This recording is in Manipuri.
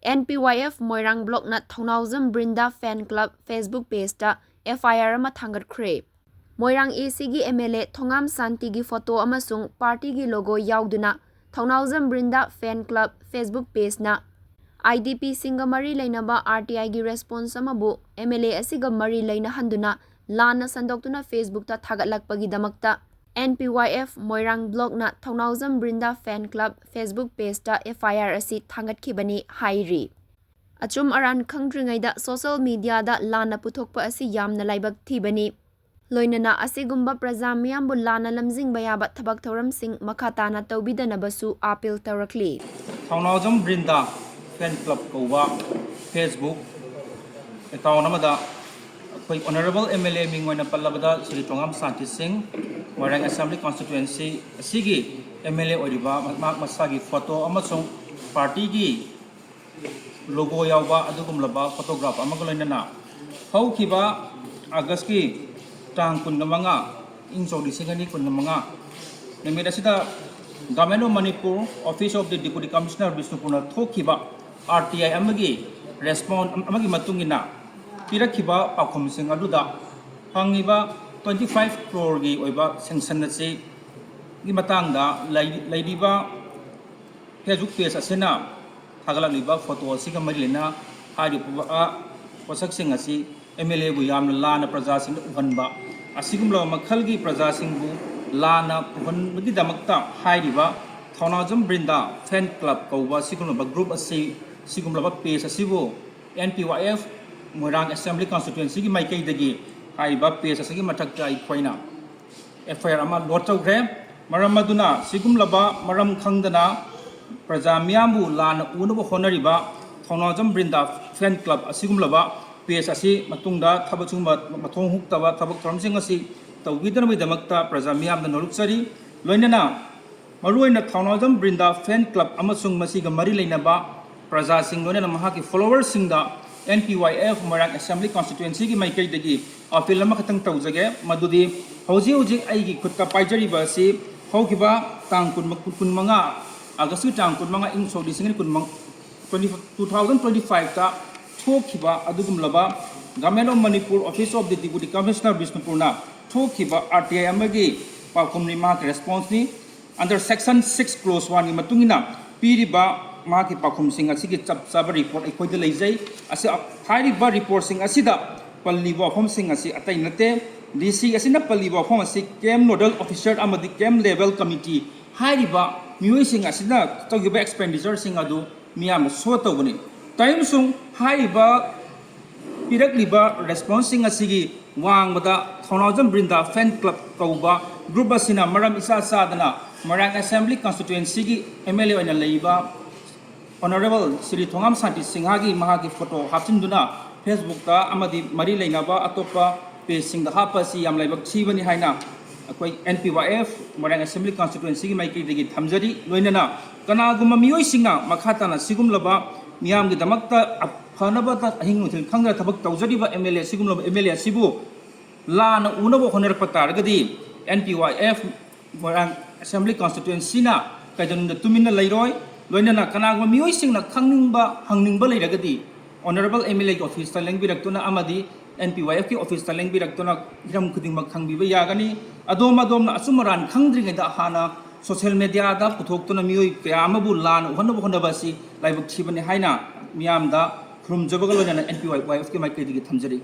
NPYF Moirang Block na Thoubaojam Brinda Fan Club Facebook page ta FIR ama Thanggatkhre. Moirang EC gi MLA Thongam Santi gi photo amasung party gi logo yauduna Thoubaojam Brinda Fan Club Facebook page na IDP singa mari lainaba RTI gi response amabu MLA asiga mari laina handuna lana sandoktuna Facebook ta thagatlakpagi damakta NPYF Moirang Block na Thoubaojam Brinda Fan Club Facebook page ta FIR asi Thanggatkhibani hairi. Achum aran khangdringaida social media da lana puthokpa asi yamna laibak thibani. Loinana asigumba praja miyambu lana lamjingba yaba thabak thoramsing makhatana tawbidanabasu appeal tawrakli. Thoubaojam Brinda Fan Club Kouba Facebook account amada akhoi Honorable MLA mingwana pallabada Sri Thongam Santi Singh Moirang Assembly Constituency asigi MLA oriba masagi photo amasung party gi logo yauba adugumlaba photograph amagoloinana haukiba August ki tang kunamanga ingso disingani kunamanga nemeda sida Government of Manipur Office of the Deputy Commissioner Bisnupurna thokiba RTI amagi respond amagi matungina pirakhiba pakhomsing aduda hangiba 25 crore gi oiba sanction asi gi matangda laidiba Facebook page asena thagaliba photo asiga marilena haripuba posaksing asi MLA bu yamna lana praja sing uhanba asigumla makhalgi praja sing bu lana uhanbagi damakta hariba Thoubaojam Brinda Fan Club Kouba sigumla group asi sigumla page asibu NPYF Moirang Assembly Constituency gi maikai dagi hariba page asigi mathakta ikhoina FIR ama lotawgre maram maduna sigumlaba maram khangdana praja miyambu lana unubo honariba Thoubaojam Brinda Fan Club asigumlaba page asi matungda thabachungba mathong huktaba thabak thoramsing asi tawgidana damakta praja miyamda noluksari loinana maruina Thoubaojam Brinda Fan Club amasung masiga mari leinaba praja sing loinana mahaki followers singda NPYF Moirang Assembly Constituency gi maikai dagi appeal lama khatang tawjage madudi hoji hoji aigi khutta paijariba si haukiba tang kun manga August tang kun manga ing so disingin kun 2025 ta thokiba adugumlaba Government of Manipur Office of the Deputy Commissioner Bisnupurna thokiba RTI amagi pakhomni mark response ni under section 6 clause 1 ni matungina piriba maki pakhum sing asigi chap chaba report ekhoida leijai asi hariba report sing asida palliba form sing asi atai nate DC asina palliba form asi camp nodal officer amadi camp level committee hariba mioi sing asina togiba expenditure sing adu miyam so tawni time sung hariba pirakliba response sing asigi wangbada Thoubaojam Brinda Fan Club Kouba group asina maram isa sadana Moirang Assembly Constituency gi MLA oina leiba Honorable Sri Thongam Santi Singhagi mahagi photo hapchinduna Facebook ta amadi mari leinaba atopa page singda hapasi yam laibak chibani haina akoi NPYF Moirang Assembly Constituency gi maiki degi thamjari loinana kanaguma mioi singa makhatana sigumlaba miyam gi damakta phanaba ta hinguthil khangra thabak tawjariba MLA sigumlaba MLA sibu lana unabo honar patargadi NPYF Moirang Assembly Constituency na kajanunda tumina lairoi loinana kanagma mioi singna khangningba hangningba leiragadi Honorable MLA ki office ta lengbirakuna amadi NPYF ki office ta lengbirakuna hiram khudingma khangbiba yagani adom asumaran khangdringaida hana social media da puthoktuna mioi kayamabu lan uhanabu honabasi laibak thibani haina miyamda khurumjabaga loinana NPYF ki maikedi gi thamjari